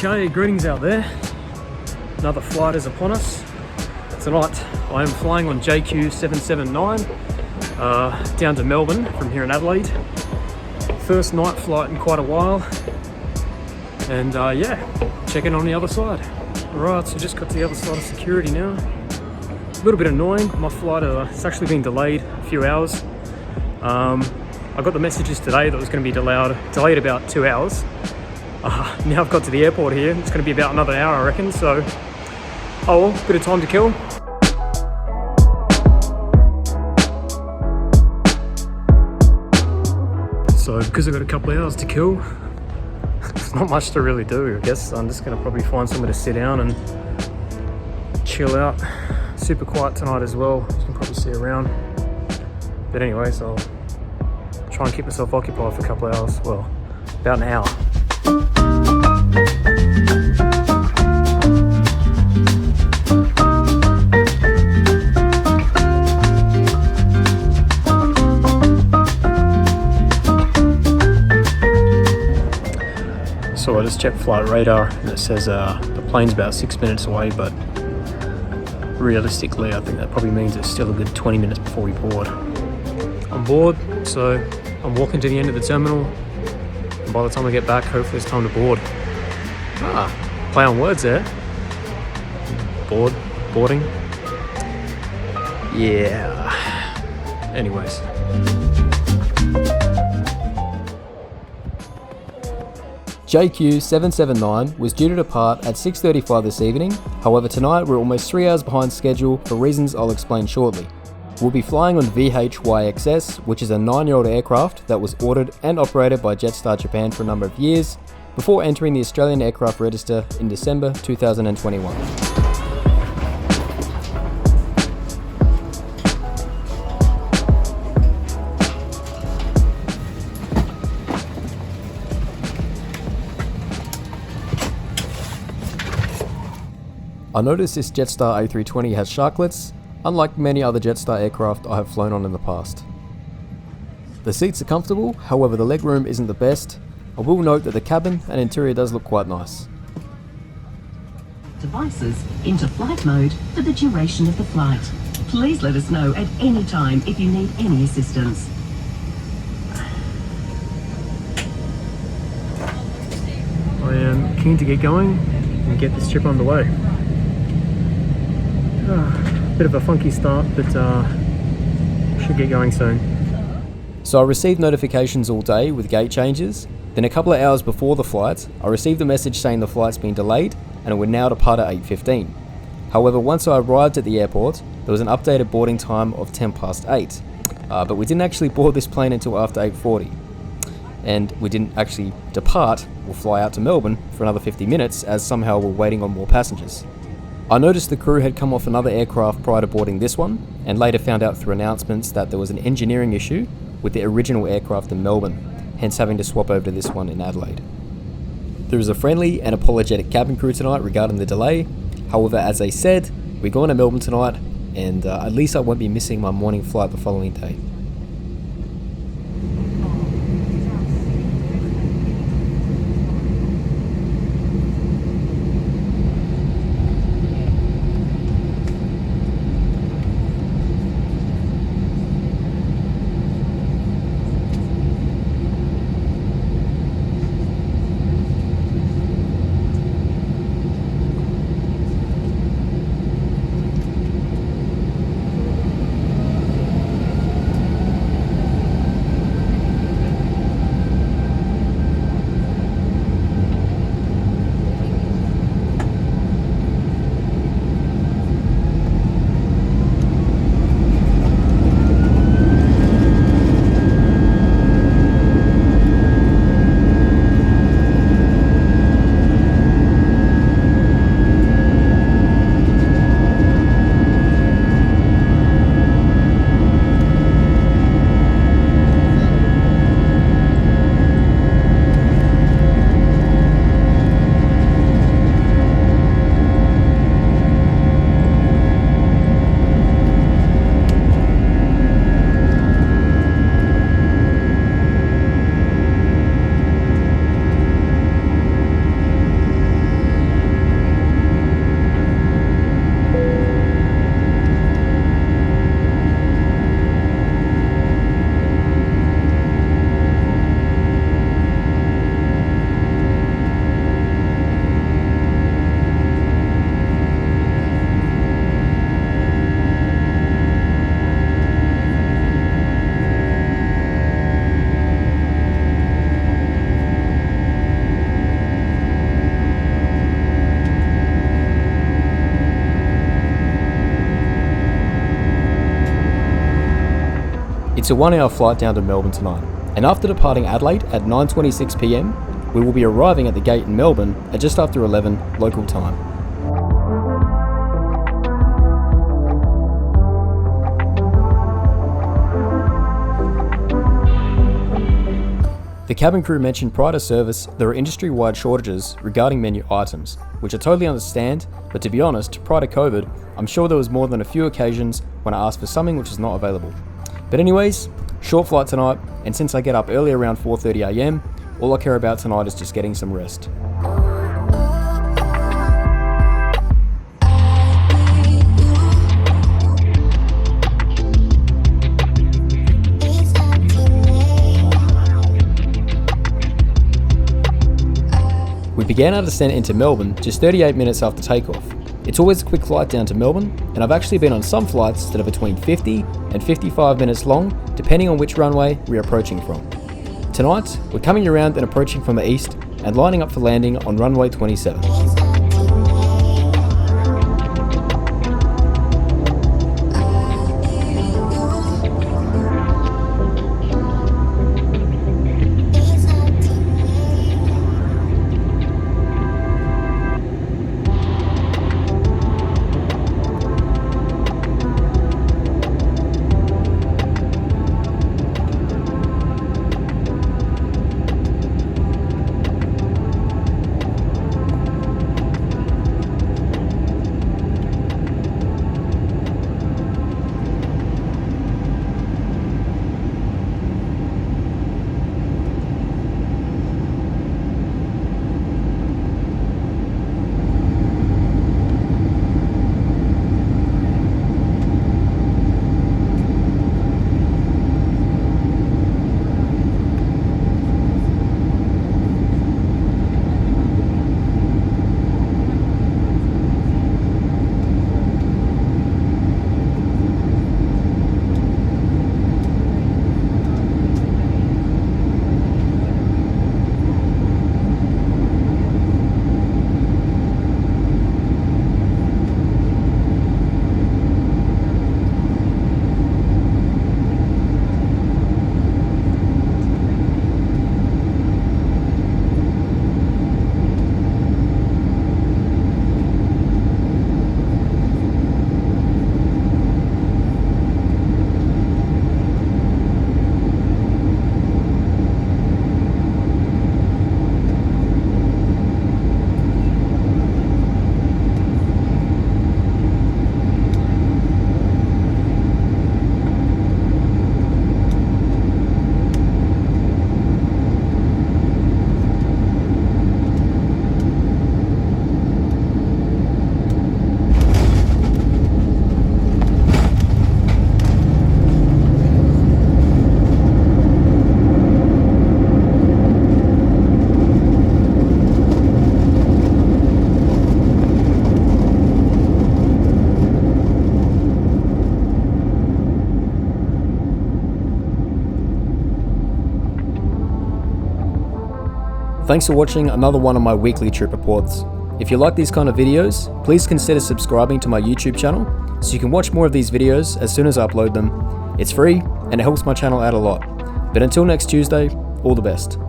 Okay, greetings out there. Another flight is upon us. Tonight I am flying on JQ799 down to Melbourne from here in Adelaide. First night flight in quite a while. And yeah, checking on the other side. Right, so just got to the other side of security now. A little bit annoying. My flight it's actually been delayed a few hours. I got the messages today that it was going to be delayed about 2 hours. Now I've got to the airport here. It's going to be about another hour, I reckon. So, oh well, bit of time to kill. So because I've got a couple of hours to kill, there's not much to really do. I guess I'm just going to probably find somewhere to sit down and chill out. Super quiet tonight as well, as you can probably see around. But anyways, I'll try and keep myself occupied for a couple of hours. Well, about an hour. So I just checked flight radar and it says the plane's about 6 minutes away, but realistically I think that probably means it's still a good 20 minutes before we board. I'm bored, so I'm walking to the end of the terminal, and by the time I get back hopefully it's time to board. Play on words there. Boarding. Yeah. Anyways. JQ779 was due to depart at 6:35 this evening, however tonight we're almost 3 hours behind schedule for reasons I'll explain shortly. We'll be flying on VH-YXS, which is a 9-year-old aircraft that was ordered and operated by Jetstar Japan for a number of years, before entering the Australian Aircraft Register in December 2021. I noticed this Jetstar A320 has sharklets, unlike many other Jetstar aircraft I have flown on in the past. The seats are comfortable, however the legroom isn't the best. I will note that the cabin and interior does look quite nice. Devices into flight mode for the duration of the flight. Please let us know at any time if you need any assistance. I am keen to get going and get this trip underway. Bit of a funky start, but should get going soon. So I received notifications all day with gate changes. Then a couple of hours before the flight, I received a message saying the flight's been delayed and it would now depart at 8:15. However, once I arrived at the airport, there was an updated boarding time of 8:10. But we didn't actually board this plane until after 8:40. And we didn't actually depart or fly out to Melbourne for another 50 minutes, as somehow we're waiting on more passengers. I noticed the crew had come off another aircraft prior to boarding this one, and later found out through announcements that there was an engineering issue with the original aircraft in Melbourne, hence having to swap over to this one in Adelaide. There is a friendly and apologetic cabin crew tonight regarding the delay. However, as I said, we're going to Melbourne tonight, and at least I won't be missing my morning flight the following day. It's a 1-hour flight down to Melbourne tonight, and after departing Adelaide at 9:26 PM, we will be arriving at the gate in Melbourne at just after 11 local time. The cabin crew mentioned prior to service there are industry-wide shortages regarding menu items, which I totally understand, but to be honest, prior to COVID, I'm sure there was more than a few occasions when I asked for something which was not available. But anyways, short flight tonight, and since I get up early around 4:30 AM, all I care about tonight is just getting some rest. We began our descent into Melbourne just 38 minutes after takeoff. It's always a quick flight down to Melbourne, and I've actually been on some flights that are between 50 and 55 minutes long, depending on which runway we're approaching from. Tonight, we're coming around and approaching from the east and lining up for landing on runway 27. Thanks for watching another one of my weekly trip reports. If you like these kind of videos, please consider subscribing to my YouTube channel so you can watch more of these videos as soon as I upload them. It's free and it helps my channel out a lot. But until next Tuesday, all the best.